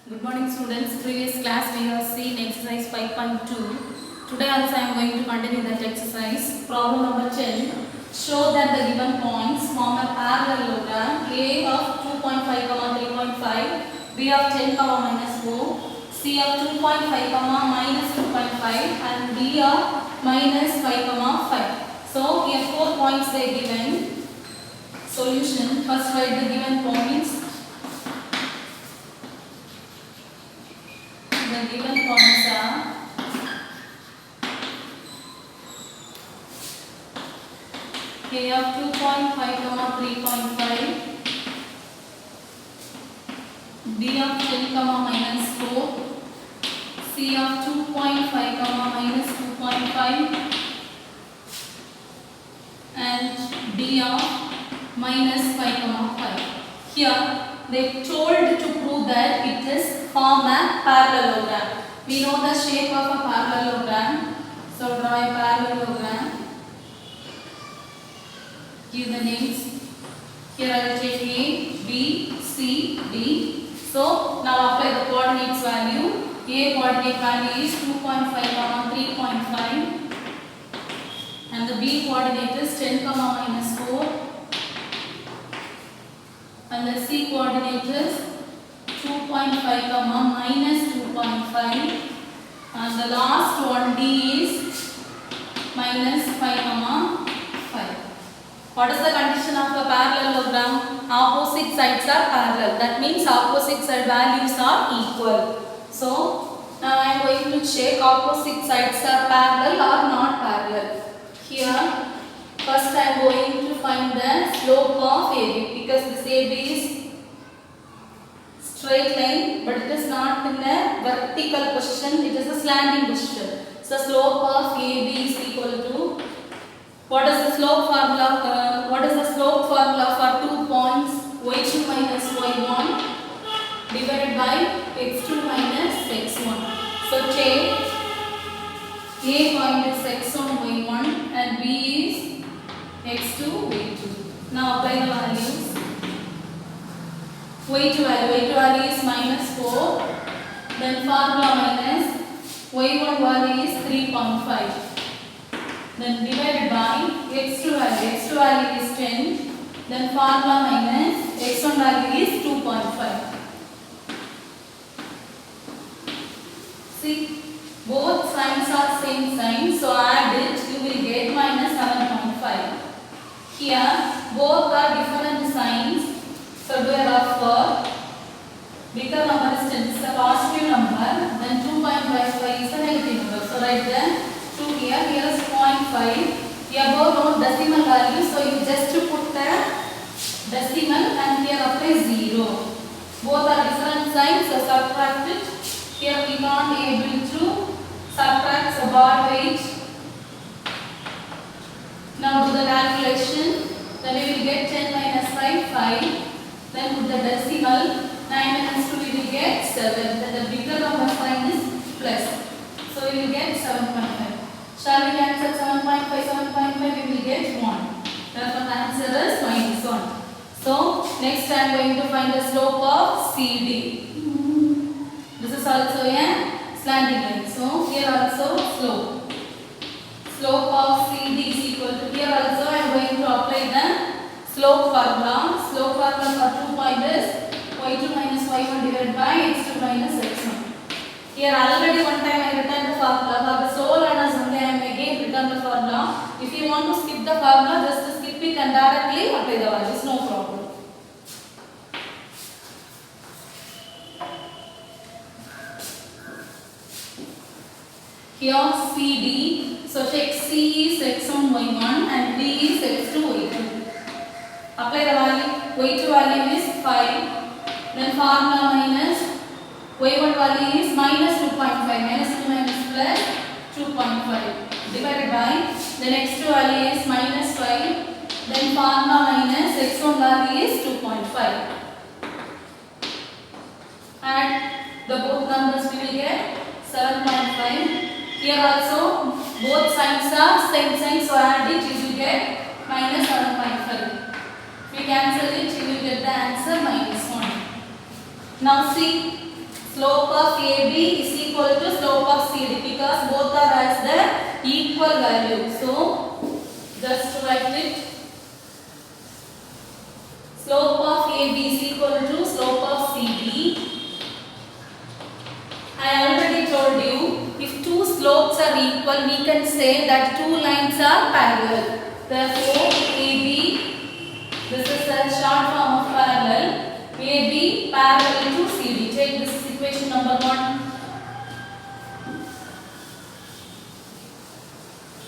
Good morning students. Previous class we have seen exercise 5.2. Today also I am going to continue that exercise. Problem number 10. Show that the given points form a parallelogram. A of 2.5, 3.5, B of 10, minus 4, C of 2.5, minus 2.5 and D of minus 5, 5. So here 4 points they are given. Solution. First write the given points. The given points are A of 2.5, 3.5, B of 10, minus 4, C of 2.5, minus 2.5 and D of minus 5, 5. Here they told to prove that it is form a parallelogram. We know the shape of a parallelogram. So draw a parallelogram. Give the names. Here I will take A, B, C, D. So now apply the coordinates value. A coordinate value is 2.5, 3.5 and the B coordinate is 10, minus 4 and the C coordinate is 2.5, minus 2.5 and the last one D is minus 5, 5. What is the condition of a parallelogram? Opposite sides are parallel. That means opposite side values are equal. So now I am going to check opposite sides are parallel or not parallel. Here first I am going to find the slope of AB because this AB is straight line but it is not in a vertical position, it is a slanting position. So slope of AB is equal to, what is the slope formula? For 2 points y2 minus y1 divided by x2 minus x1. So take A point is x1 y1 and B is x2 y2. Now apply the values. y2 value is minus 4. Then formula minus y1 value is 3.5. Then divided by x2 value is 10. Then formula minus x1 value is 2.5. See, both signs are same sign, so add it, you will get minus 7.5. Here both are different signs, so do a rough. Bigger number is 10, it's a positive number, then 2.55 is a negative number. So write the 2 here, here is 0.5. Here both no decimal value, so you just put the decimal and here apply 0. Both are different signs, so subtract it. Here we can't able to subtract the bar weight. Now do the calculation. Then we will get 10 minus 5, 5. Then put the decimal. 9 minus 2 we will get 7. Then the bigger number sign is plus. So we will get 7.5. Shall we cancel 7.5, we will get 1. Therefore the answer is minus 1. So next I am going to find the slope of CD. This is also a slanting line. So here also slope. Slope of CD is equal to, here also I am going to apply the slope formula. Slope formula for 2 point is y2 minus y1 divided by x2 minus x1. Here already one time I written the formula. For the slow learners only I am again written the formula. If you want to skip the formula, just skip it and directly apply the values, no problem. Here CD, so check C is x1 y1 and D is x2 y2. Apply the value, y2 value is 5, then formula minus y1 value is minus 2.5, minus 2 minus plus 2.5 divided by, then x2 value is minus 5, then formula minus x1 value is 2.5. Add the both numbers, we will get 7.5. Here also both signs are same sign, so add it, you will get minus 7.5. If we cancel it, you will get the answer minus 1. Now see, slope of AB is equal to slope of CD because both are as the equal value. So just write it. Slope of AB is equal to slope of CD. I already told you, if two slopes are equal, we can say that two lines are parallel. Therefore, AB, this is a short form of parallel. AB parallel to CD. Take this is equation number 1.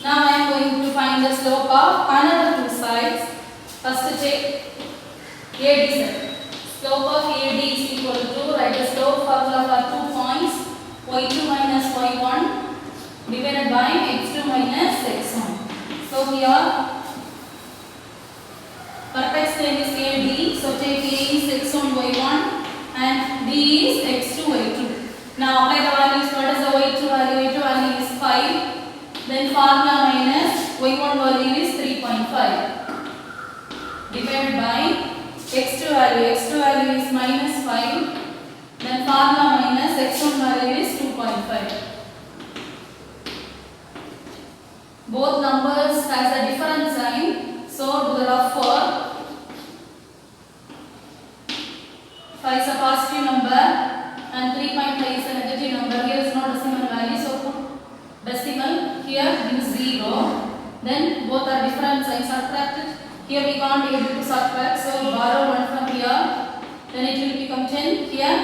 Now I am going to find the slope of another two sides. First take AD side. Slope of AD is equal to, write the slope formula for 2 points, y2 minus y1 divided by x2 minus x1. So here vertex name is AD, so take A is x1 y1 and D is x2 y2. Now apply the values. What is the y2 value? Y2 value is 5. Then formula minus y1 value is 3.5 divided by x2 value. X2 value is minus 5. Then formula minus x1 value is 2.5. Both numbers has a different sign. So do the rough work. 5 is a positive number and 3.5 is a negative number. Here is no decimal value, so put decimal. Here gives 0. Then both are different signs. Subtract it. Here we can't be able to subtract, so borrow 1 from here. Then it will become 10. Here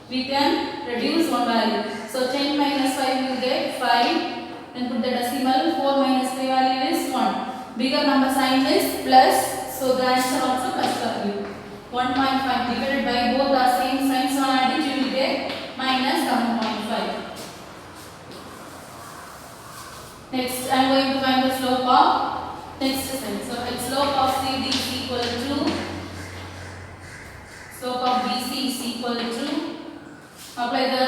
we can reduce one value. So 10 minus 5 will get 5. Then put the decimal. 4 minus 3 value is 1. Bigger number sign is plus, so the answer also plus value. 1.5 divided by both are same signs, so add it you will get minus 7.5. Next I am going to find the slope of next side. So its slope of CD is equal to slope of BC is equal to, apply the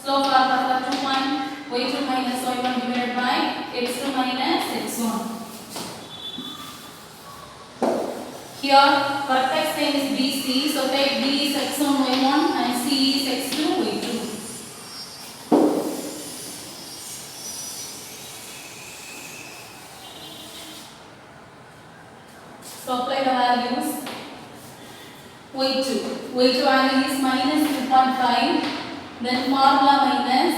slope formula for 2 point y2 minus y1 divided by x2 minus x1. Here vertex name is BC, so take B is x1 y1 and C is x2 y2. So apply the values. y2 value is minus 2.5. Then formula minus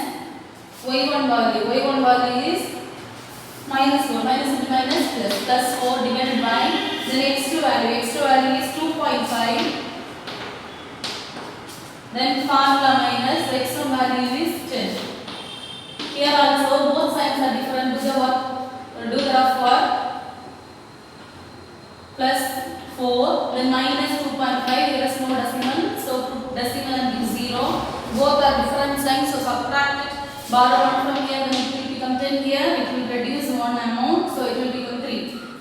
y1 value is minus 4, minus into minus plus 4 divided by then x2 value is 2.5. Then formula minus x1 value is 10. Here also both signs are different. Do the rough work. Plus 4, then minus 2.5. Here is no decimal, so put decimal and give 0. Both are different signs, so subtract it. Borrow 1 from here, then it will become 10 here. It will reduce one amount, so it will become 3.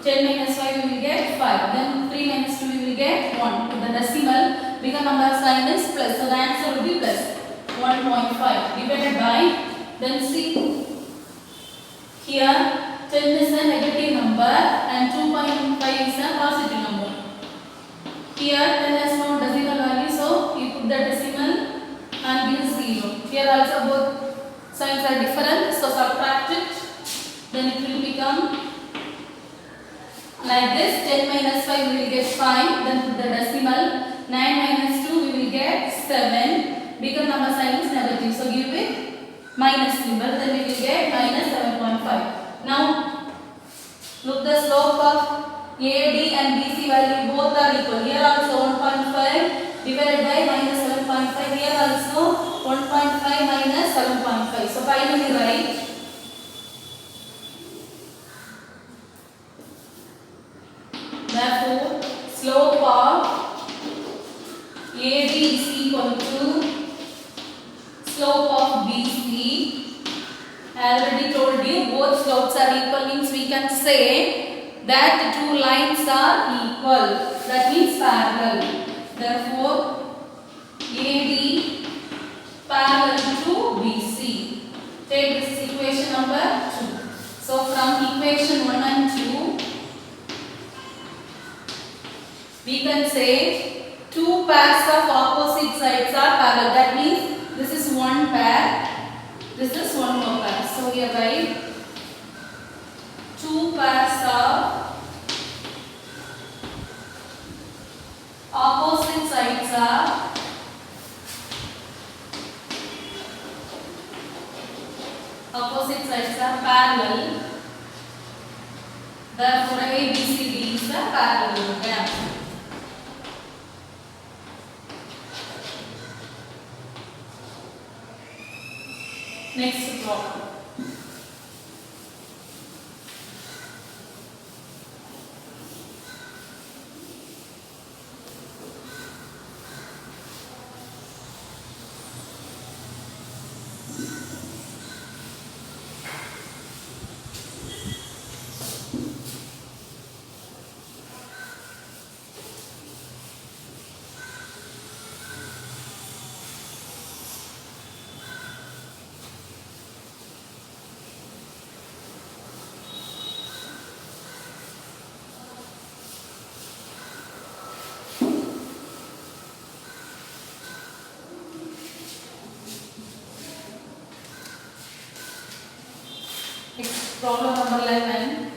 10 minus 5 we will get 5. Then 3 minus 2 we will get 1. Put the decimal. Bigger number sign is plus, so the answer will be plus 1.5 divided by. Then see here 10 is a negative number and 2.5 is a positive number. Here 10 has no decimal value, so you put the decimal and give 0. Here also both signs are different, so subtract it. Then it will become like this. 10 minus 5 we will get 5. Then put the decimal. 9 minus 2 we will get 7. Bigger number sign is negative, so give it minus symbol. Then we will get minus 7.5. Now look the slope of AD and BC value, both are equal. Here also 1.5 divided by minus 7.5. Here also 1.5 minus 7.5. So finally write therefore slope of AD is equal to slope of BC. I already told you both slopes are equal means we can say that the two lines are equal. That means parallel. Therefore, AD parallel to BC. Take this equation number 2. So from equation 1 and 2, we can say two pairs of opposite sides are parallel. That means this is one pair, this is one more pair. So here write 2 pairs of opposite sides are parallel. Therefore ABCD is a parallelogram. Next problem. Problem number 11.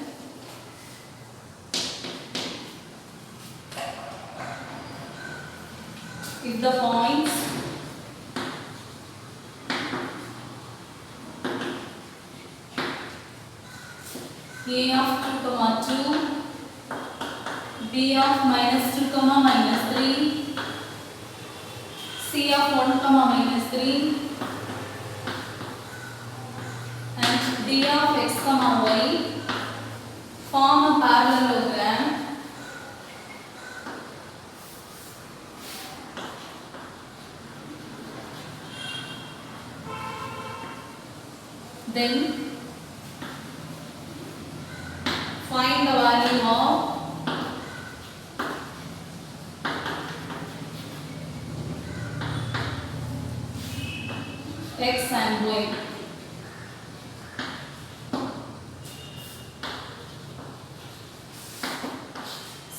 If the points A of 2, 2, B of -2, -3, C of 1, -3 and D of x, y form a parallelogram, then find the value of x and y.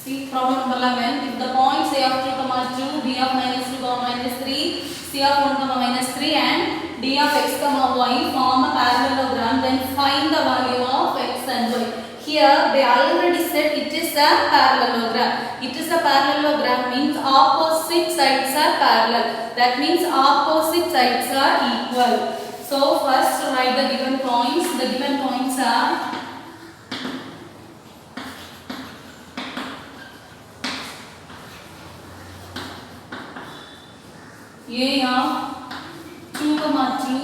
See problem number 11. If the points A of 2, 2, B of -2, -3, C of 1, -3 and D of x, y form a parallelogram, then find the value of x and y. Here they already said it is a parallelogram. It is a parallelogram means opposite sides are parallel. That means opposite sides are equal. So first write the given points. The given points are A of 2, 2,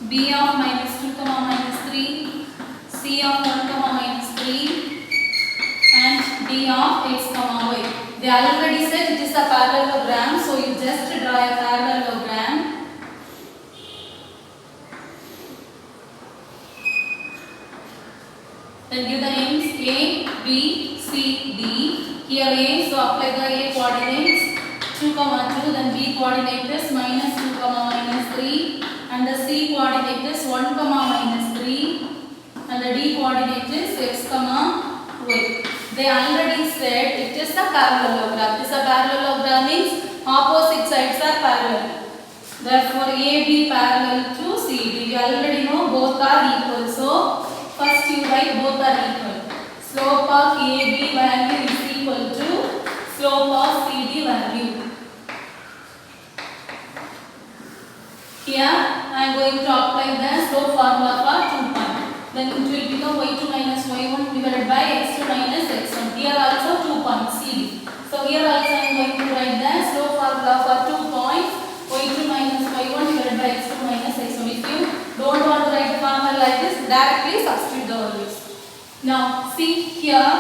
B of -2, -3, C of 1, -3 and D of x, y. They already said it is a parallelogram, so you just draw a parallelogram. Then give the names A, B, C, D. Here A, so apply the A coordinates 2, 2, then B coordinate is -2, -3 and the C coordinate is 1, -3 and the D coordinate is x, y. They already said it is a parallelogram. This is a parallelogram means opposite sides are parallel. Therefore AB parallel to CD. We already know both are equal. So first you write both are equal. Slope of AB value is equal to slope of CD value. Here I am going to apply the slope formula for 2 points. Then it will become y2 minus y1 divided by x2 minus x1. Here also 2 points CD. So here also I am going to write the slope formula for 2 points y2 minus y1 divided by x2 minus x1. If you don't want to write the formula like this, directly substitute the values. Now see here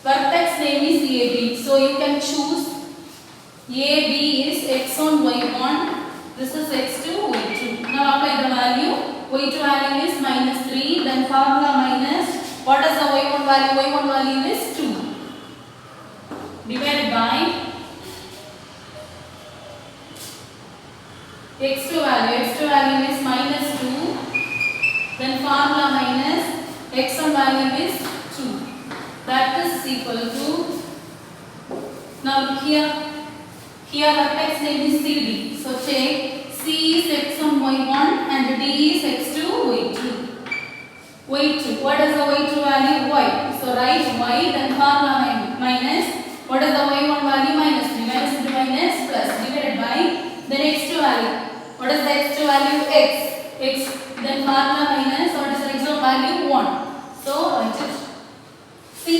vertex name is AB. So you can choose AB is x1 y1. This is x2 y2. Now apply the value. y2 value is -3. Then formula minus. What is the y1 value? y1 value is 2. Divided by x2 value. x2 value is -2. Then formula minus x1 value is 2. That is equal to. Now look here. Here vertex name is CD. So check C is x1 y1 and D is x2 y2. y2. What is the y2 value? Y. So write y, then formula minus. What is the y1 value? Minus 3. Minus into minus plus divided by the x2 value. What is the x2 value? X. X. Then formula minus. What is the x1 value? 1. So write it. See,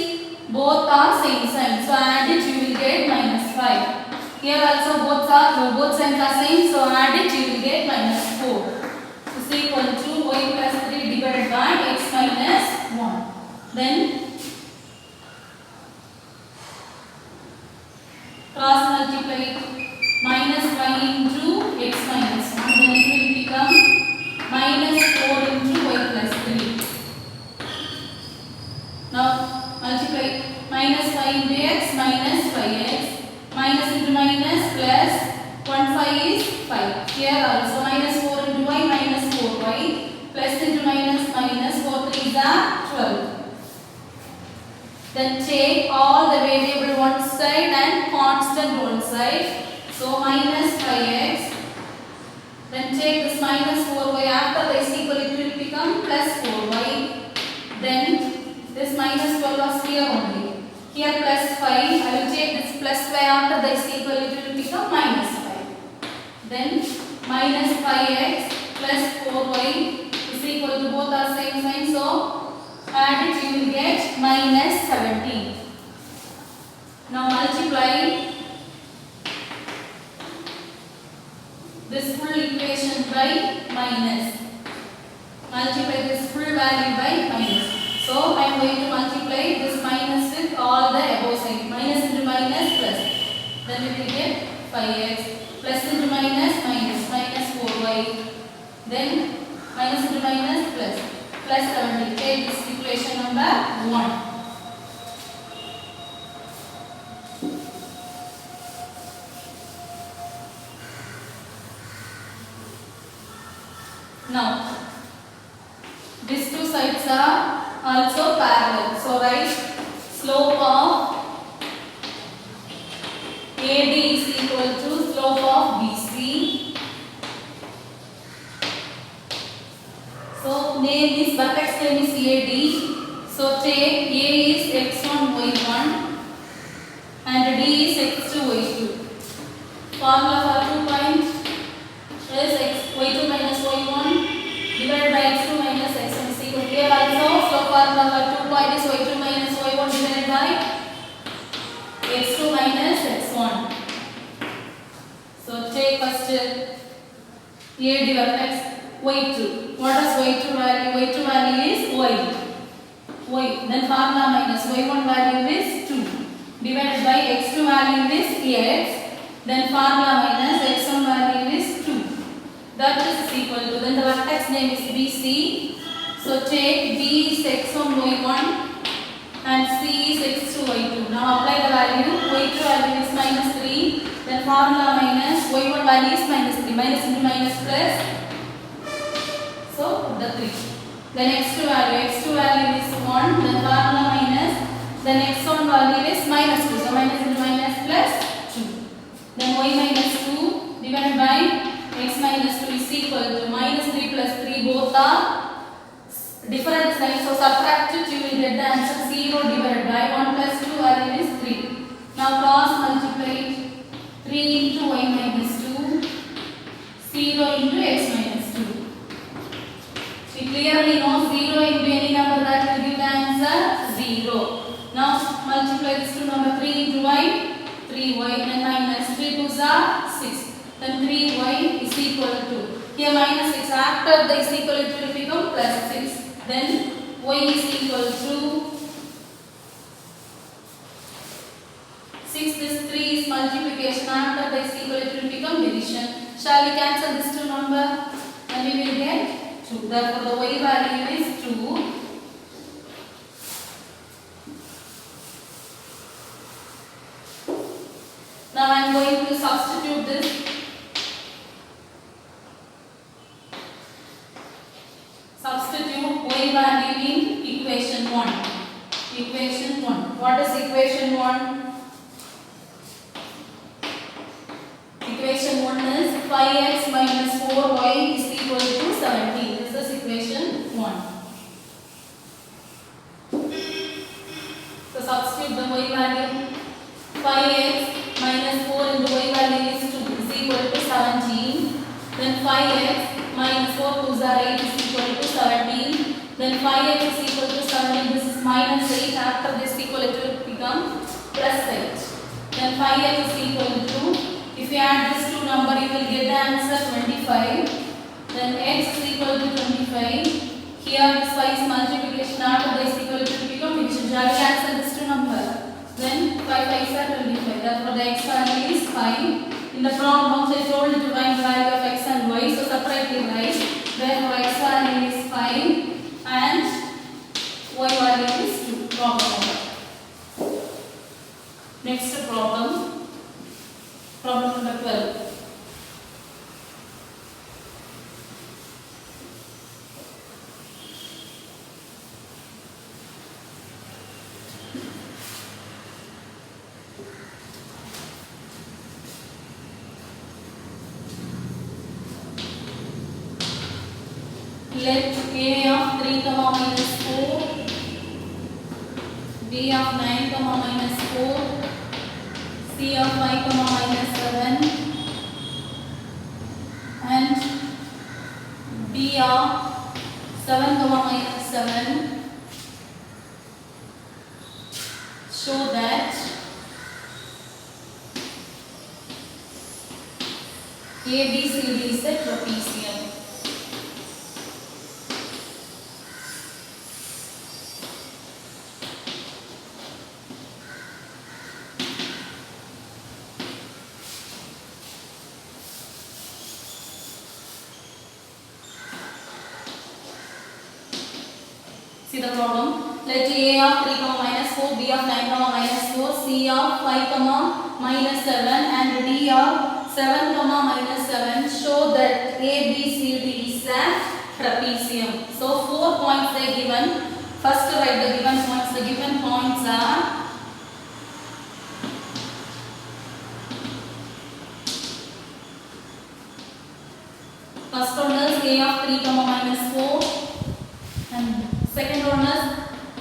both are same sign. So add it, you will get minus 5. Here also both signs are same. So add it, you will get minus 4. Is equal to y plus 3 divided by x minus 1. Then cross multiply minus 5 into x minus 1. Then it will become minus 4 into y plus 3. Now multiply minus 5 into x minus 5x. Minus into minus plus 1 5 is 5. Here also minus 4 into y minus 4y. Plus into minus minus 4 3 are 12. Then take all the variable one side and constant one side. So minus 5x. Then take this minus 4y. After the is equal, it will become plus 4y. Then this minus 12 was here only. Here plus 5. I will take this plus 5 after the is equal, it will become minus 5. Then minus 5x plus 4y is equal to both are same sign. So add it, you will get minus 17. Now multiply this full equation by minus. Multiply this full value by minus. So I am going to multiply this minus with all the above sign. Minus into minus plus. Then we will get 5x. Plus into minus minus. Minus 4y. Then minus into minus plus. Plus 70. Take this equation number 1. Now, these two sides are also parallel. So write slope of AD is equal to slope of BC. So name is vertex name is AD. So take A is x1 y1 and D is x2 y2. Formula for 2 points is y2 minus y1 divided by x2 minus x1 is equal to here also. So formula for 2 point is y2 minus y1 divided by x2 minus x1. So take first AD vertex y2. What is y2 value? Y2 value is y. Then formula minus y1 value is 2 divided by x2 value is x. Then formula minus x1 value is 2. That is equal to, then the vertex name is BC. So take B is x1 y1 and C is x2 y2. Now apply the value. Y2 value is minus 3. Then formula minus y1 value is minus 3. Minus into minus plus. So put the 3. Then x2 value is 1. Then formula minus. Then x1 value is minus 2. So minus into minus plus 2. Then y minus 2 divided by x minus 2 is equal to minus 3 plus 3. Both are different signs. So subtract it, you will get the answer 0 divided by 1 plus 2 value is 3. Now cross multiply 3 into y minus 2, 0 into x minus 2. We clearly know 0 into any number that will give the answer 0. Now multiply this to number 3 into y, 3y and minus 3 2s are 6. Then 3y is equal to, here minus 6, after the is equal it will become plus 6. Then y is equal to 6, this 3 is multiplication, after the is equal it will become division. Shall we cancel this 2 number? And we will get 2. Therefore the y value is 2. Now I am going to substitute this. Substitute y value in equation 1. Equation 1. What is equation 1? 5x minus 4y is equal to 17. This is equation 1. So substitute the y value. 5x minus 4 into y value is equal to 17. Then 5x minus 4 to 8 is equal to 17. Then 5x is equal to 17. This is minus 8. After this equal it will become plus 8. Then 5x is equal to, if you add this two number you will get the answer 25. Then x is equal to 25. Here this 5 is multiplication. After this equal to become division. I will answer this two number. Then 5 5s are 25. Therefore the x value is 5. In the problem they told to find the value of x and y. So separately write. Therefore x value is 5 and y value is 2. Problem over. Next problem. Problem number 12. Let a of 3 comma minus 4, b of 9 comma minus 4, c of 5 comma minus 7, and d of 7 comma minus 7 show that ABCD is a trapezium. See the problem. Let a of 3 comma minus 4, b of 9 comma minus 4, c of 5 comma minus 7 and d of 7 comma minus 7 show that ABCD is a trapezium. So 4 points they given. First write the given points. The given points are first one is a of 3 comma minus 4 and second one is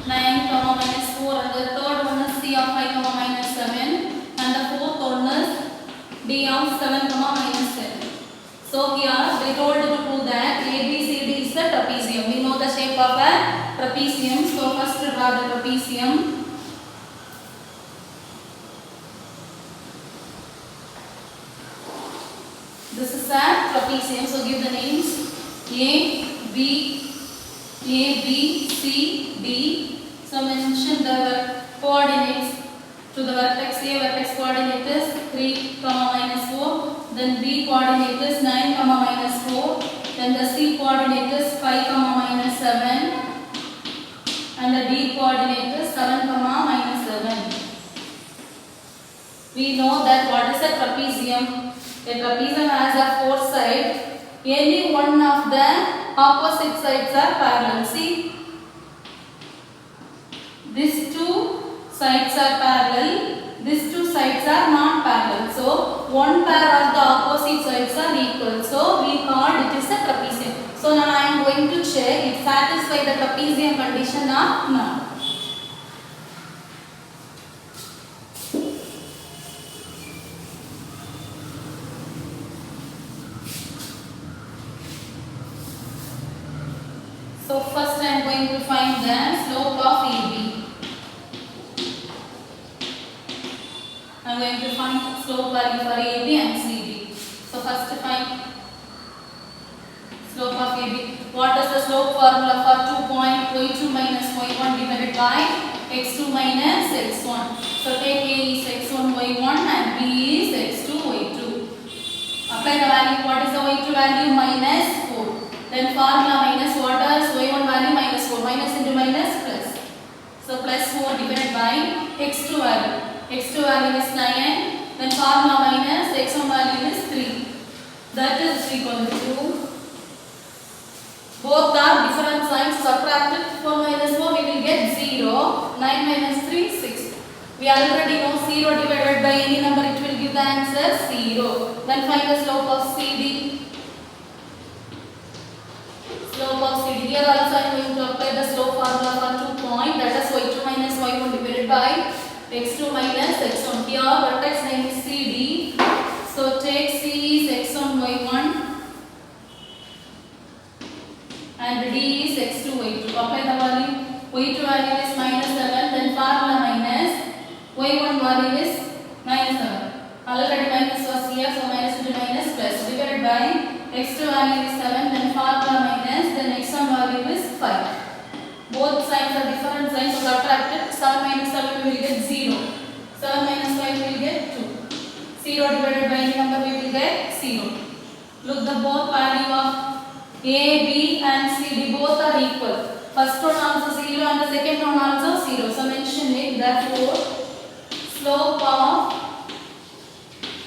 9 comma minus 4 and the third one is c of 5 comma minus 7 and the fourth one is d of 7 comma minus 7. So here they told to prove that ABCD is a trapezium. We know the shape of a trapezium. So first draw the trapezium. This is a trapezium. So give the names A, B, C, D. So mention the coordinates to the vertex. A vertex coordinate is 3 comma minus 4. Then B coordinate is 9 comma minus 4. Then the C coordinate is 5 comma minus 7. And the D coordinate is 7 comma minus 7. We know that what is a trapezium? A trapezium has a 4 sides. Any one of the opposite sides are parallel. See, these two sides are parallel, these two sides are not parallel. So one pair of the opposite sides are equal. So we call it is a trapezium. So now I am going to check it satisfies the trapezium condition or not. So first I am going to find the slope of AB. I am going to find slope value for AB and CD. So first find slope of AB. What is the slope formula for 2 point y2 minus y1 divided by x2 minus x1? So take A is x1 y1 and B is x2 y2. Apply the value. What is the y2 value? Minus 4. Then formula minus what is y1 value? Minus 4. Minus into minus plus. So plus 4 divided by x2 value. x2 value is 9. Then formula minus x1 value is 3. That is equal to, both are different signs. Subtracted 4 minus 4 we will get 0. 9 minus 3 6. We already know 0 divided by any number it will give the answer 0. Then find the slope of CD. Slope of CD. Here also I am going to apply the slope formula for 2 point, that is y2 minus y1 divided by x2 minus x1. Here vertex name is CD. So take C is x1 y1 and D is x2 y2. Apply the value. y2 value is minus 7. Then formula minus y1 value is minus 7. Already minus was here, so minus into minus plus divided by x2 value is 7. Then formula minus, then x1 value is 5. Both signs are different signs, so subtracted. 7 minus 7 we will get 0. 7 minus 5 we will get 2. 0 divided by any number we will get 0. Look, the both value of A, B and C, D both are equal. First one also 0 and the second one also 0. So mention it. Therefore, slope of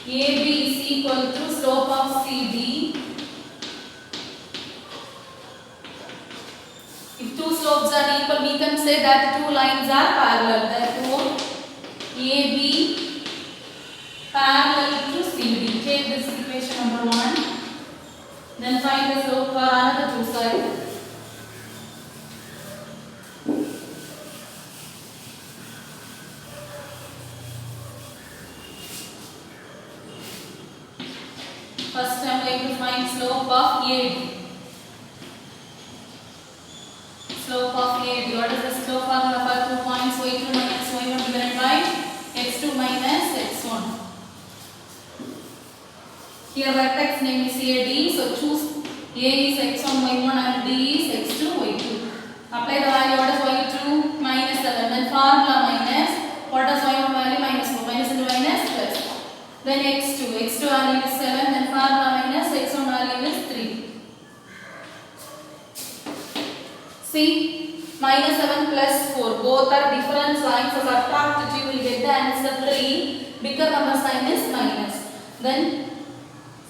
AB is equal to slope of CD. If two slopes are equal, we can say that two lines are parallel. Therefore, AB parallel to CD. Take this equation number 1. Then find the slope for another two sides. First I am going to find slope of AD. Slope of AD. What is the slope formula for 2 points? y2 minus y1 divided by x2 minus x1. Here vertex name is AD. So choose A is x1 y1 and D is x2 y2. Apply the value. What is y2? Minus 7. Then formula minus. What is y1 value? Minus 4. Minus into minus plus. Then x2. x2 value is 7. Then formula minus x1 value is 3. See, minus 7 plus 4. Both are different signs. So subtract, you will get the answer 3. Bigger number sign is minus. Then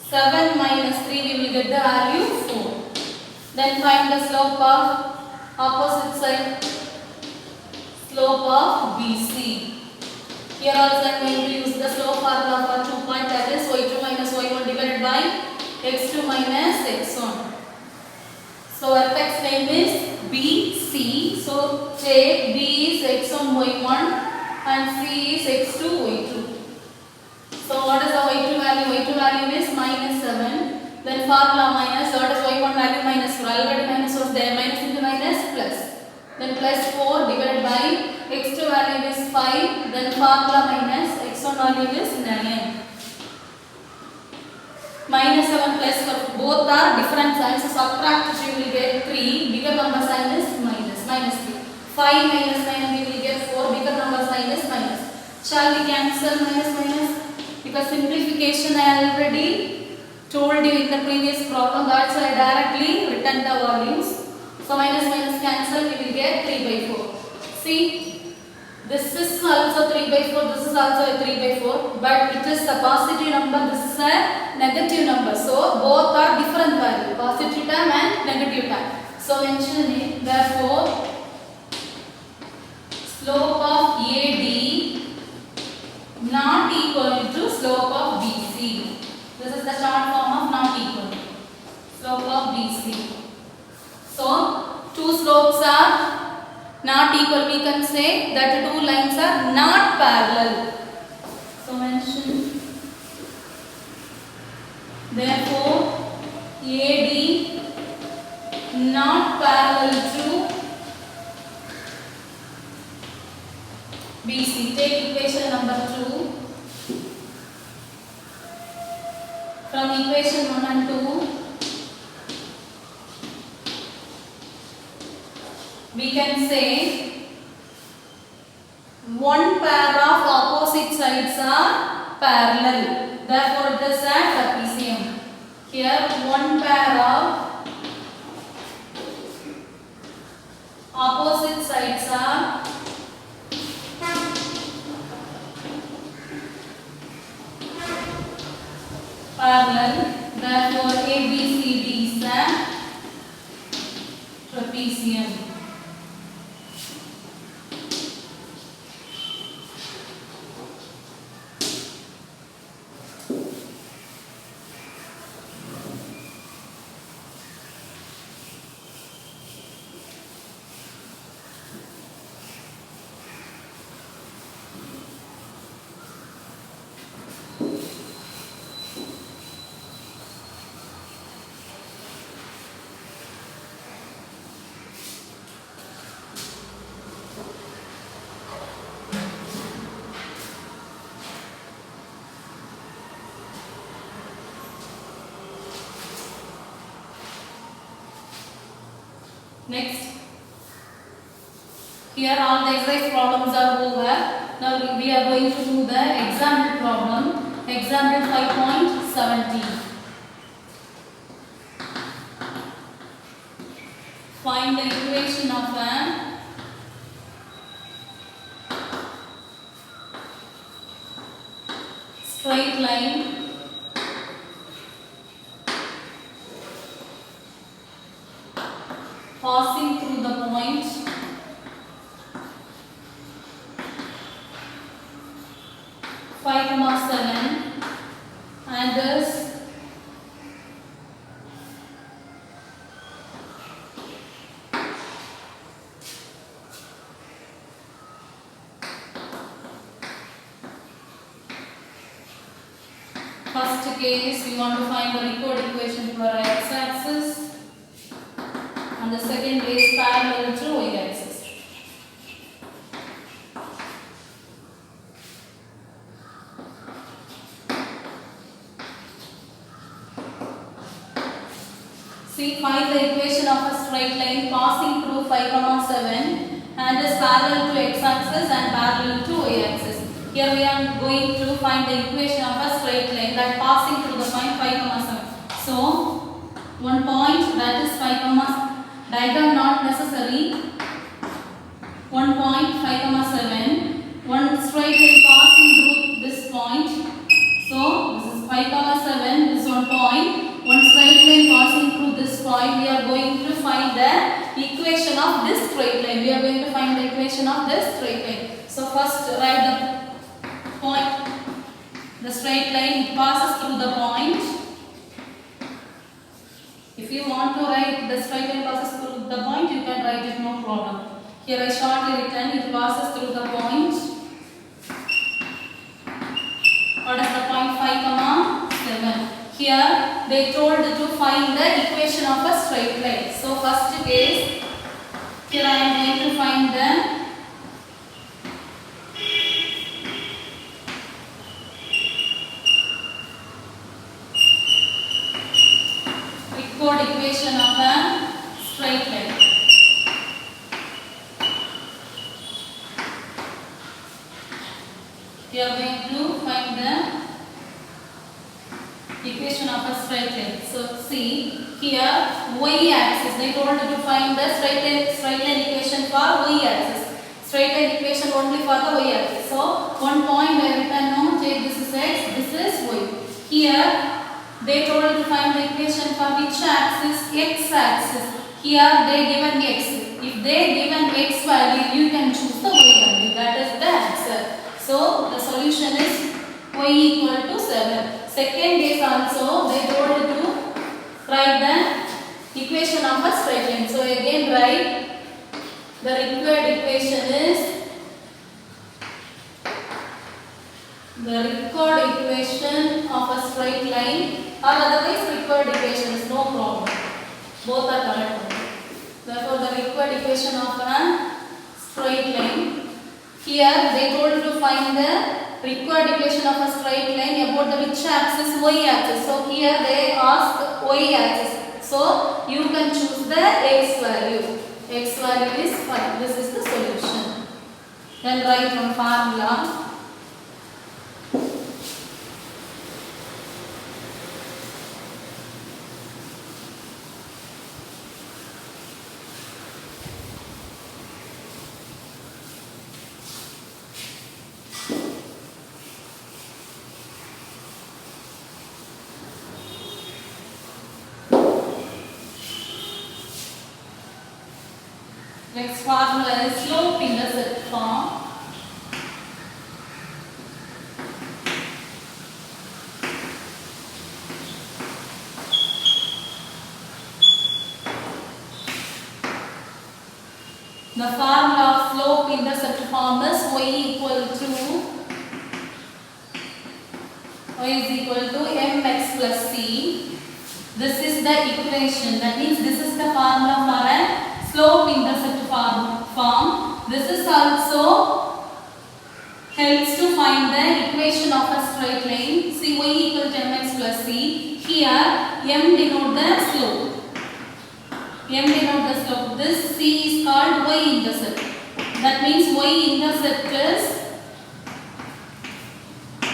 7 minus 3 we will get the value 4. Then find the slope of opposite side. Slope of BC. Here also I am going to use the slope formula for 2 point, that is y2 minus y1 divided by x2 minus x1. So vertex name is BC. So take B is x1 y1 and C is x2 y2. So what is the y2 value? y2 value is minus 7. Then formula minus, what is y1 value? Minus 4. Already minus was there. Minus into minus plus. Then plus 4 divided by x2 value is 5. Then formula minus x1 value is 9. Minus 7 plus 4. Both are different signs. So subtract, you will get 3. Bigger number sign is minus. Minus 3. 5 minus 9 we will get 4. Bigger number sign is minus. Shall we cancel minus minus? Because simplification I already told you in the previous problem. That's why I directly written the values. So minus minus cancel, we will get 3 by 4. See, this is also 3 by 4, this is also a 3 by 4. But it is a positive number, this is a negative number. So both are different value, positive term and negative term. So mention it. Therefore, slope of AD not equal to slope of BC. This is the short form of not equal. Slope of BC. So, two slopes are not equal. We can say that two lines are not parallel. So, mention. Therefore, AD not parallel to BC. Take equation number 2. From equation 1 and 2, we can say one pair of opposite sides are parallel. Therefore, it is a trapezium. Here, one pair of opposite sides are parallel. Therefore, ABCD is a trapezium. Next, here all the exercise problems are over. Now we are going to do the example problem. Example 5.17. Find the equation of an straight line passing through the point 5, 7 and is first case we want to find the record equation for x-axis and the second case parallel to y-axis. See, find the equation of a straight line passing through 5, 7 and is parallel to x-axis and parallel to y-axis. Here we are going to find the equation of a straight line that passing through the point 5, 7. So, one point that is 5, diagram not necessary. One point 5, 7. One straight line passing through this point. So, this is 5, 7. This is one point. One straight line passing through this point. We are going to find the equation of this straight line. We are going to find the equation of this straight line. So, first write the point. The straight line passes through the point. If you want to write the straight line passes through the point, you can write it, no problem. Here I shortly written it passes through the point. What is the point? 5, 7. Here they told to find the equation of a straight line. So first case, here I am going to find the record equation of a straight line. We are going to find the equation of a straight line. So see here y-axis. They told to find the straight line equation for y-axis. Straight line equation only for the y-axis. So one point I written now. Take this is x. This is y. Here they told to find the equation for which axis? X-axis. Here they given x. If they given x value, you can choose the y value. That is the answer. So the solution is y equal to 7. Second case also they told to write the equation of a straight line. So again write the required equation is of a straight line, or otherwise required equation is no problem. Both are correct. Therefore the required equation of a straight line. Here they told to find the required equation of a straight line about the which axis? Y-axis. So here they ask y-axis. So you can choose the x value. X value is 5. This is the solution. Then write one formula. Next formula is slope intercept form. The formula of slope intercept form is y is equal to mx plus c. This is the equation. That means this is the formula for a slope intercept form. This is also helps to find the equation of a straight line. See y equal to mx plus c. Here m denote the slope. M denote the slope. This C is called y-intercept. That means y-intercept is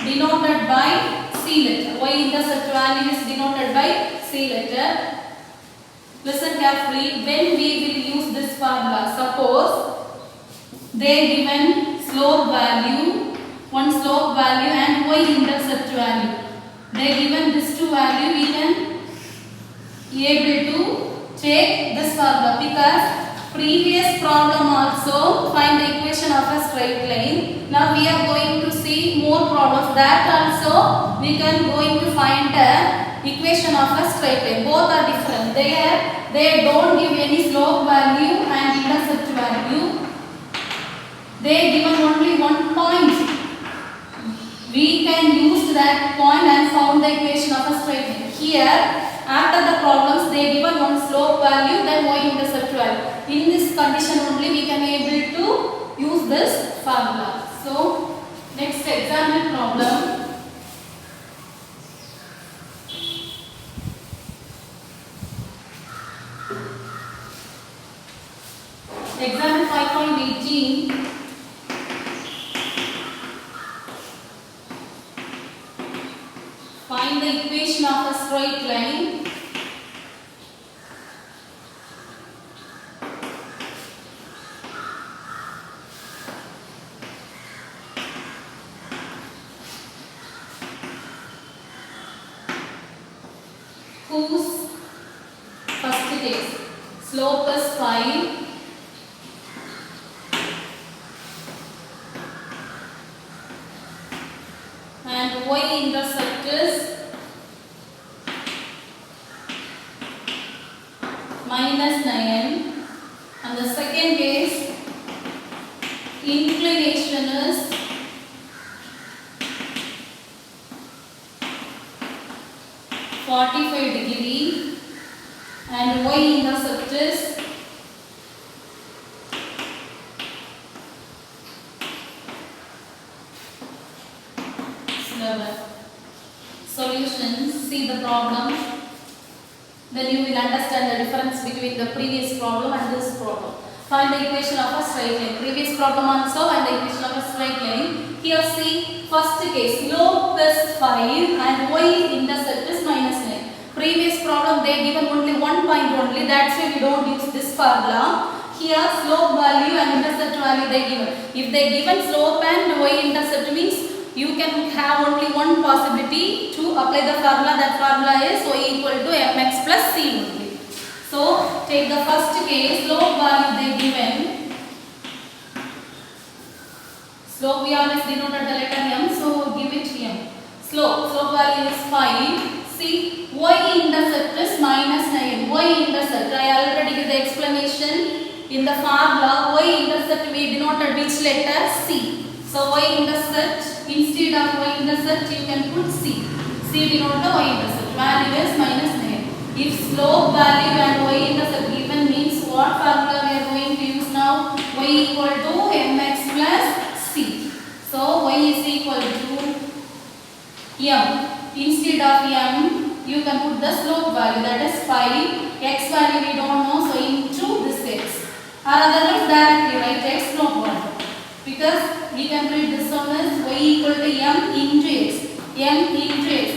denoted by C letter. Y-intercept value is denoted by C letter. Listen carefully. When we will use this formula, suppose they given slope value, one slope value and y-intercept value. They given this two value, we can able to take this formula because previous problem also find the equation of a straight line. Now we are going to see more problems. That also we can going to find a equation of a straight line. Both are different. They don't give any slope value and intercept value. They given only one point. We can use that point and found the equation of a straight line. Here, after the problems, they given one slope value, then y-intercept value. In this condition only, we can able to use this formula. So, next example problem. Example 5.18. Find the equation of a straight line. Whose first case slope is 5 and y-intercept is -9, and the second case inclination is 45 degree and y-intercept is 11. Solutions. See the problem. Then you will understand the difference between the previous problem and this problem. Find the equation of a straight line. Previous problem also and the equation of a straight line. Here see first case slope is 5 and y-intercept is -9. Previous problem they given only one point only. That's why we don't use this formula. Here slope value and intercept value they given. If they given slope and y-intercept means you can have only one possibility to apply the formula. That formula is y equal to mx plus c only. So take the first case, slope value they given. Slope we always denoted the letter m, so give it m. Slope value is 5. See, y-intercept is -9. Y-intercept, I already give the explanation in the formula. Y-intercept we denoted which letter? C. So y-intercept, instead of y-intercept you can put C. C denote the y-intercept. Value is -9. If slope value and y-intercept given means what formula we are going to use now? Y equal to mx plus c. So y is equal to m. Instead of m you can put the slope value, that is 5. X value we don't know, so into this x. Or otherwise directly write x slope 1. Because we can write this one as y equal to m into x. M into x.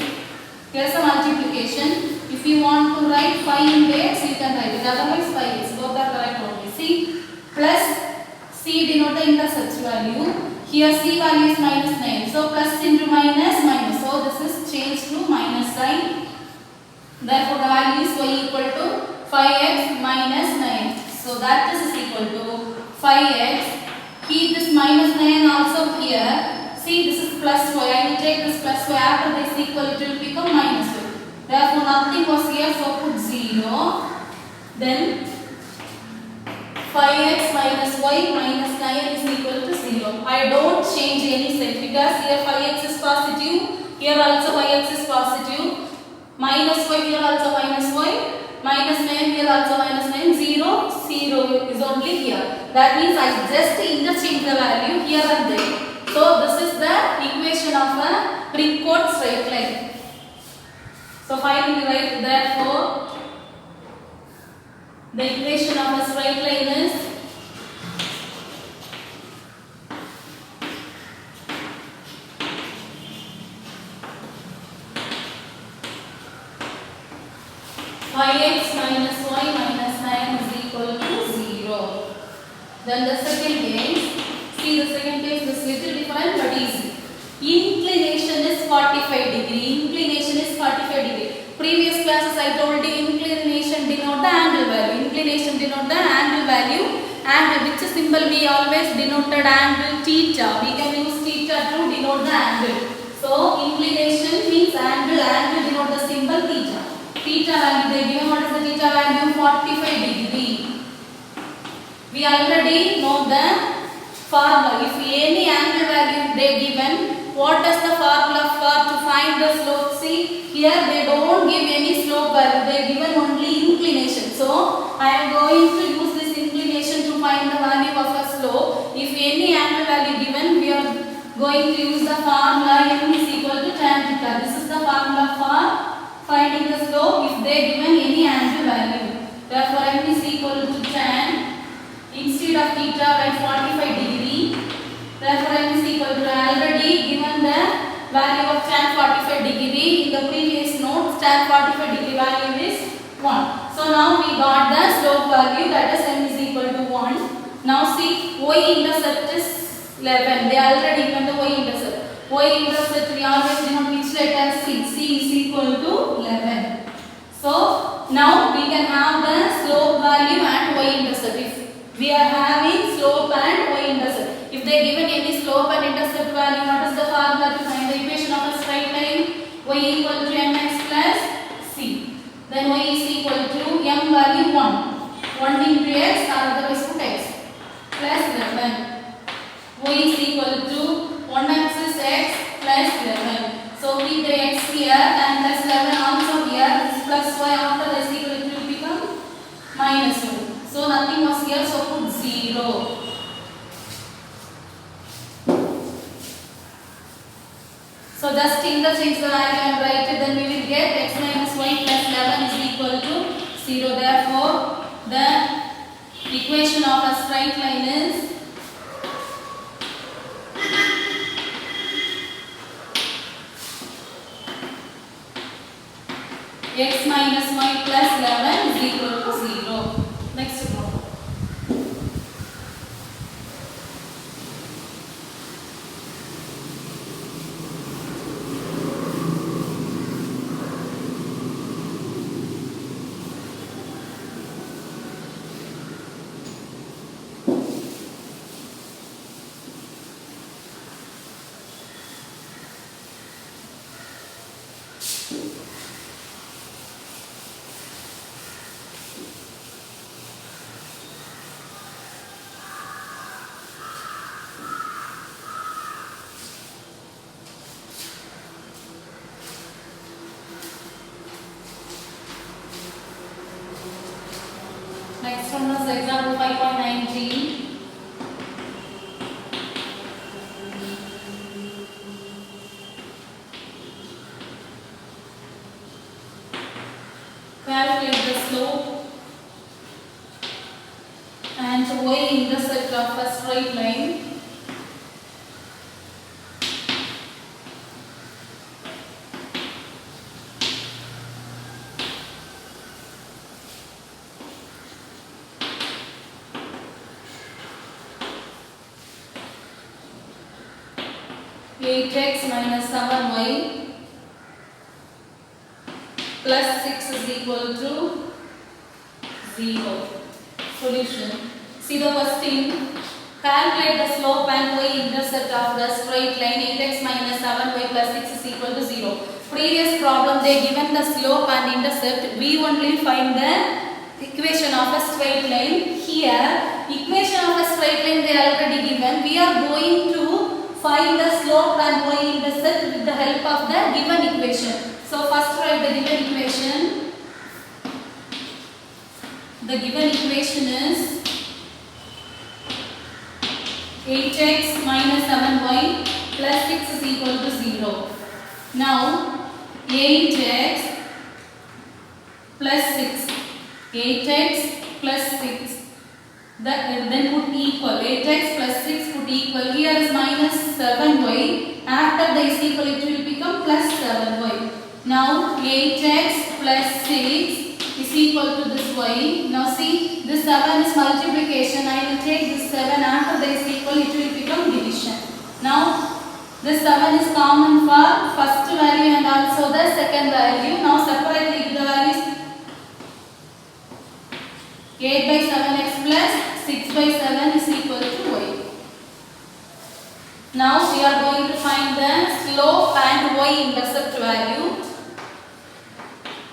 Here's a multiplication. If you want to write 5 into x, you can write it. Otherwise 5x. Both are correct only. See, plus c denote the intercept value. Here c value is -9. So plus into minus. So this is changed to minus sign. Therefore the value is y equal to 5x minus 9. So that is equal to 5x. Keep this -9 also here. See, this is plus y. I will take this plus y. After this equal, it will become minus y. Therefore nothing was here, so put 0. Then 5x minus y minus 9 is equal to 0. I don't change any sign because here 5x is positive. Here also yx is positive. Minus y here also minus y. Minus 9 here also minus 9. 0, 0 is only here. That means I just interchange the value here and there. So this is the equation of a pre-chord straight line. So finally write therefore The equation of a straight line is 5x minus y minus 9 is equal to 0. Then the second case, see the second case is little different but easy. Inclination is 45 degree. Inclination is 45 degree. Previous classes I told you inclination denote the angle value. Inclination denote the angle value. Angle, which symbol we always denoted angle theta. We can use theta to denote the angle. So inclination means angle. Angle denote the symbol theta. Theta value they given. What is the theta value? 45 degree. We already know the formula. If any angle value they given, what is the formula for to find the slope? See here they don't give any slope value. They given only inclination. So I am going to use this inclination to find the value of a slope. If any angle value given, we are going to use the formula m is equal to tan theta. This is the formula for finding the slope if they given any angle value. Therefore m is equal to tan. Instead of theta write 45 degree. Therefore m is equal to already given the value of tan 45 degree in the previous note. Tan 45 degree value is 1. So now we got the slope value, that is m is equal to 1. Now see y-intercept is 11. They already given the y-intercept. Y-intercept we always denote which letter? C. C is equal to 11. So now we can have the slope value and y-intercept. If we are having slope and y-intercept. If they given any slope and intercept value, what is the formula to find the equation of a straight line? Y equal to mx plus c. Then y is equal to m value 1. 1 into x or otherwise put x plus 11. Y is equal to 1x is x plus 11. So keep the x here and plus 11 also here. This plus y after this equal to become minus 1. So nothing was here, so put 0. So just interchange the value and write it, then we will get x minus y plus 11 is equal to 0. Therefore, the equation of a straight line is x minus y plus 11 is equal to 0. Next problem. Next one is example 5.19. Calculate the slope and y-intercept of a straight line. Eight x minus 7y plus 6 is equal to 0. Solution. See the question. Calculate the slope and y-intercept of the straight line 8x minus 7y plus 6 is equal to 0. Previous problem they given the slope and intercept. We only find the equation of a straight line. Here equation of a straight line they already given. We are going to find the slope and y-intercept with the help of the given equation. So first write the given equation. The given equation is 8x minus 7y plus 6 is equal to 0. Now 8x plus 6. 8x plus That then put equal 8x plus 6 put equal. Here is minus 7y. After the is equal it will become plus 7y. Now 8x plus 6 is equal to this y. Now see this 7 is multiplication. I will take this 7 after the is equal it will become division. Now this 7 is common for first value and also the second value. Now separately give the values. 8 by 7x plus 6 by 7 is equal to y. Now we are going to find the slope and y-intercept value.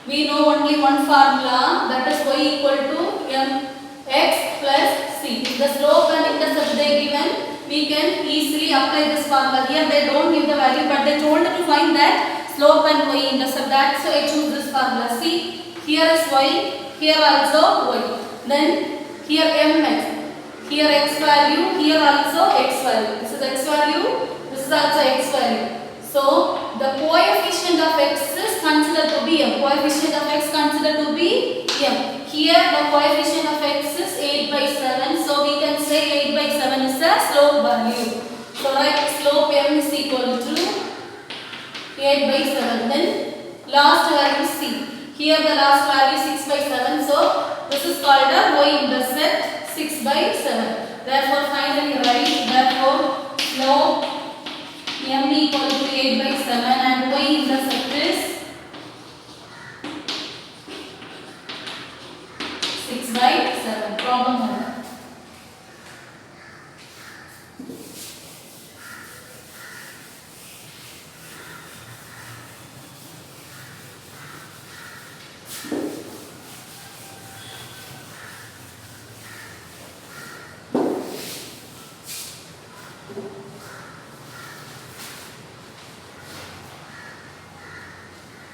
We know only one formula, that is y equal to mx plus c. If the slope and intercept they given, we can easily apply this formula. Here they don't give the value but they told to find that slope and y-intercept. That so I choose this formula. See, here is y, here also y. Then here mx, here x value, here also x value. This is x value, this is also x value. So the coefficient of x is considered to be m. Coefficient of x considered to be m. Here the coefficient of x is 8 by 7. So we can say 8 by 7 is the slope value. So write slope m is equal to 8 by 7. Then last value c. Here the last value 6 by 7. So this is called a y-intercept 6 by 7. Therefore finally write therefore slope m equal to 8 by 7 and y-intercept is 6 by 7. Problem 1.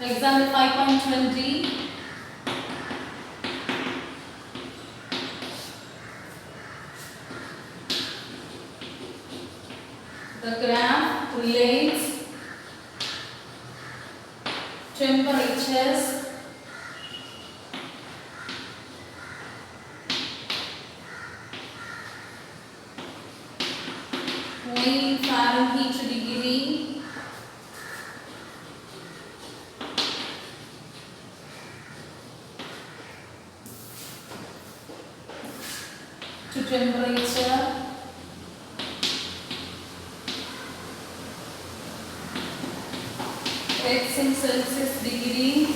Example 5.20. The graph relates temperatures in Fahrenheit degree to temperature x in Celsius degree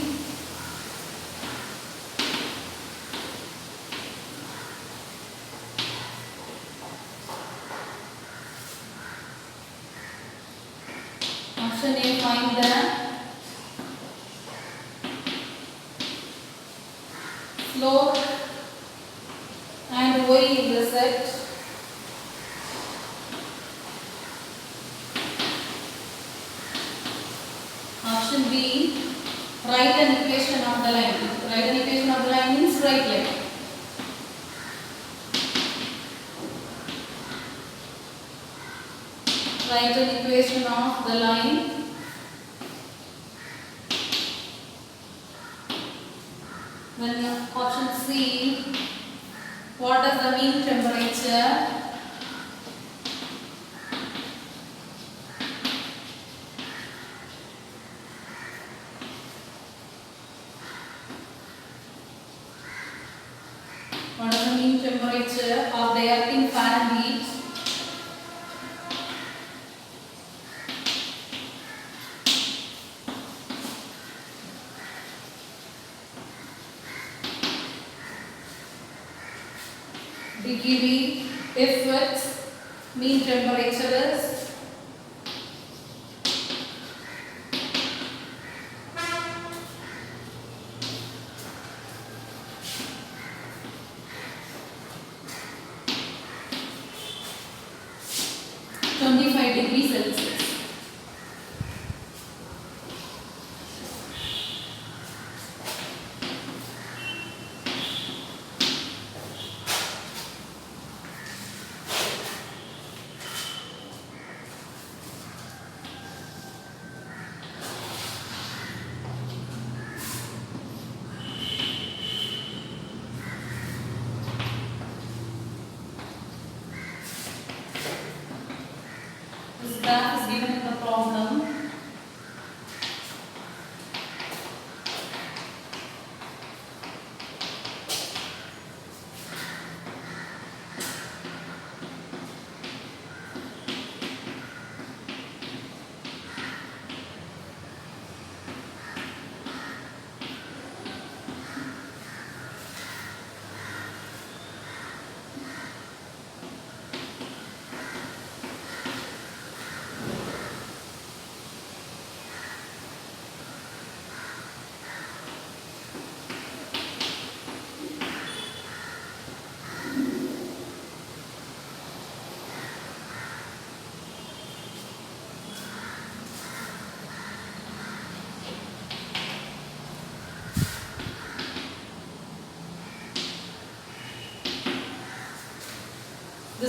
option A find the slope and y-intercept option B write an equation of the line. Write an equation of the line means straight line. Write an equation of the line. Then option C, what is the mean temperature? What is the mean temperature of the earth in Fahrenheit? Degree if its mean temperature is °25 Celsius.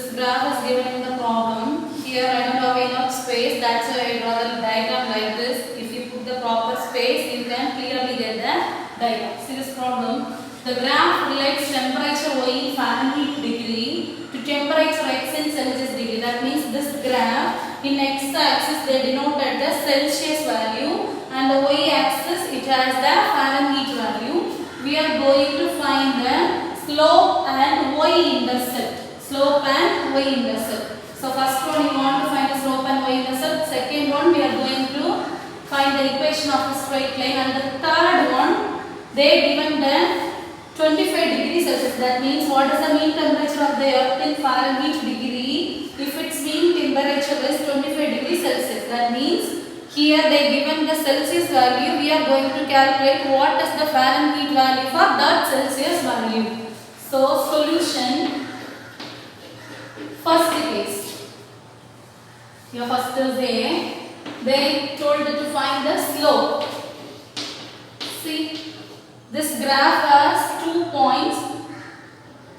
This graph is given in the problem. Here I don't have enough space, that's why I draw the diagram like this. If you put the proper space, you can clearly get the diagram. See this problem. The graph relates temperature Y in Fahrenheit degree to temperature X in Celsius degree. That means this graph in X axis they denoted the Celsius value and the Y axis it has the Fahrenheit value. We are going to find the slope and y-intercept. Slope and y-intercept. So first one we want to find the slope and y-intercept. Second one we are going to find the equation of the straight line. And the third one they given the 25 degrees Celsius. That means what is the mean temperature of the earth in Fahrenheit degree? If its mean temperature is 25 degrees Celsius. That means here they given the Celsius value. We are going to calculate what is the Fahrenheit value for that Celsius value. So solution, first case, your first is A. They told to find the slope. See, this graph has 2 points.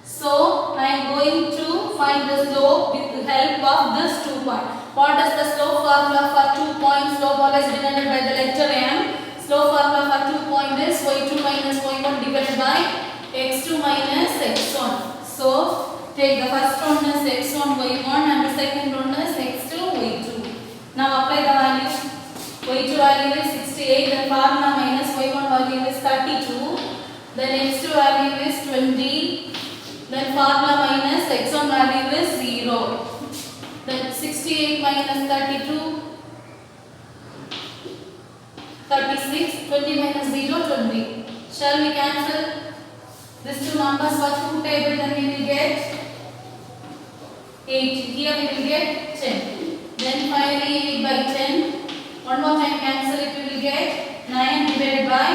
So I am going to find the slope with the help of this 2 points. What is the slope formula for 2 points? Slope always denoted by the letter M. Slope formula for 2 points is y2 minus y1 divided by x2 minus x1. So take the first one is x1 y1 and the second one is x2 y2. Now apply the values. y2 value is 68, then formula minus y1 value is 32, then x2 value is 20, then formula minus x1 value is 0. Then 68 minus 32, 36, 20 minus 0, 20. Shall we cancel these two numbers for 2 table? Then we will get 8. Here we will get 10. Then finally 8 by 10. One more time cancel it, we will get 9 divided by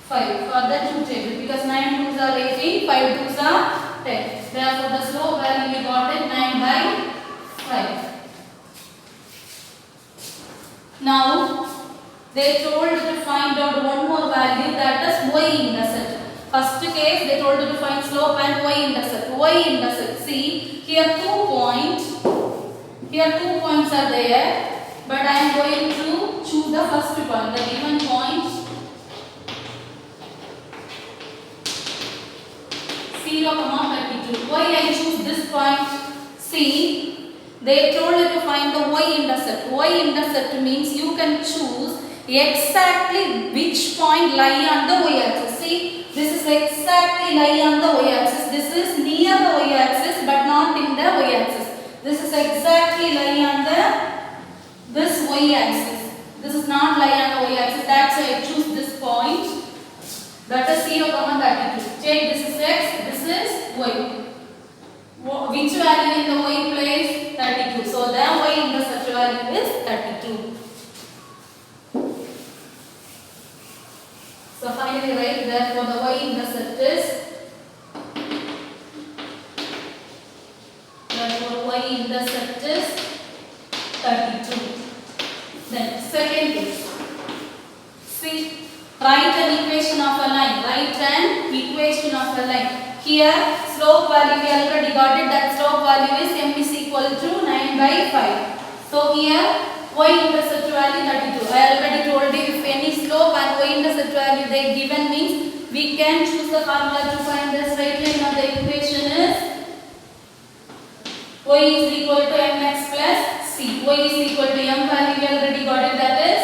5 for the 2 table. Because 9 2s are 18, 5 2s are 10. Therefore the slope value we got it 9 by 5. Now they told to find out one more value, that is y-intercept. First case they told to find slope and y-intercept. Y-intercept. See here 2 points. Here 2 points are there, but I am going to choose the first point. The given point 0, 32. Why I choose this point? See, they told you to find the y-intercept. Y-intercept means you can choose exactly which point lie on the y-axis. See, this is exactly lie on the y-axis. This is near the y-axis but not in the y-axis. This is exactly lie on this y-axis. This is not lie on the y-axis. That's why I choose this point. That is 0, 32. Check, this is x, this is y. Which value in the y place? 32. So the y-intercept value is 32. So finally write, therefore the y-intercept is, therefore y-intercept is 32. Then second is, see, write an equation of a line. Write an equation of a line. Here slope value we already got it. That slope value is m is equal to 9 by 5. So here y-intercept value 32. I already told you if any slope and y-intercept value they given means we can choose the formula to find the straight line of the equation is y is equal to mx plus c. Y is equal to m value we already got it, that is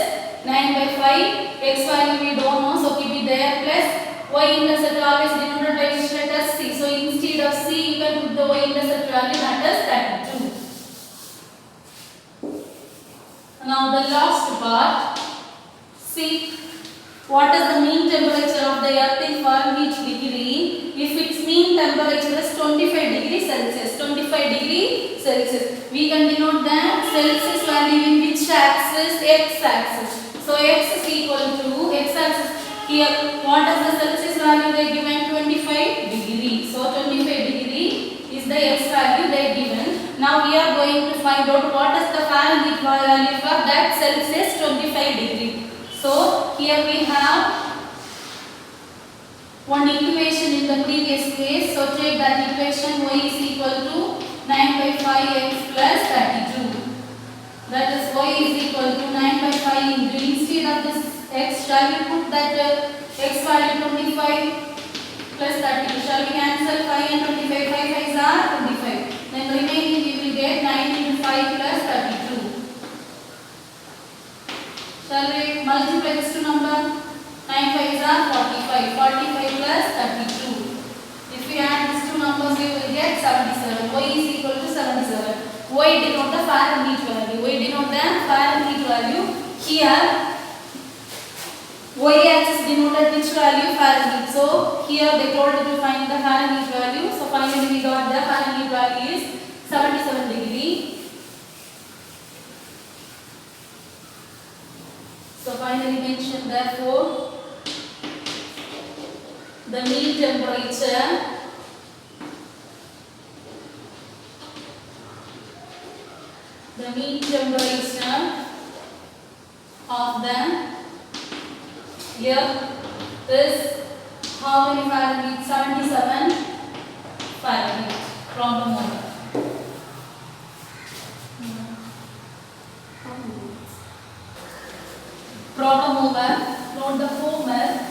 9 by 5. X value we don't know, so keep it there, plus y-intercept always denoted by which letter? C. So instead of C you can put the y-intercept value, that is 32. Now the last part, see what is the mean temperature of the earth in Fahrenheit degree if its mean temperature is 25 degrees Celsius. 25 degrees Celsius. We can denote the Celsius value in which axis? X axis. So x is equal to x axis. Here what is the Celsius value they given? 25 degree. So 25 degree is the x value they given. Now we are going to find out what is the Fahrenheit value for that Celsius 25 degree. So here we have one equation in the previous case. So take that equation y is equal to 9 by 5x plus 32. That is y is equal to 9 by 5 into, instead of this x, shall we put that x value 25 plus 32. Shall we cancel 5 and 25? 5 5s are 25. Then remaining we will get 9 into 5 plus 32. Shall we multiply this two number? 9 5s are 45. 45 plus 32. If we add these two numbers, we will get 77. Y is equal to 77. Y denote the Fahrenheit value. Y denote the Fahrenheit value. Here, y-axis denoted which value? Fahrenheit. So here they told to find the Fahrenheit value. So finally we got the Fahrenheit value is 77 degree. So finally mentioned, therefore the mean temperature of the earth is how many Fahrenheit? 77 Fahrenheit. Problem over. Problem over. Note the homework.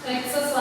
Exercise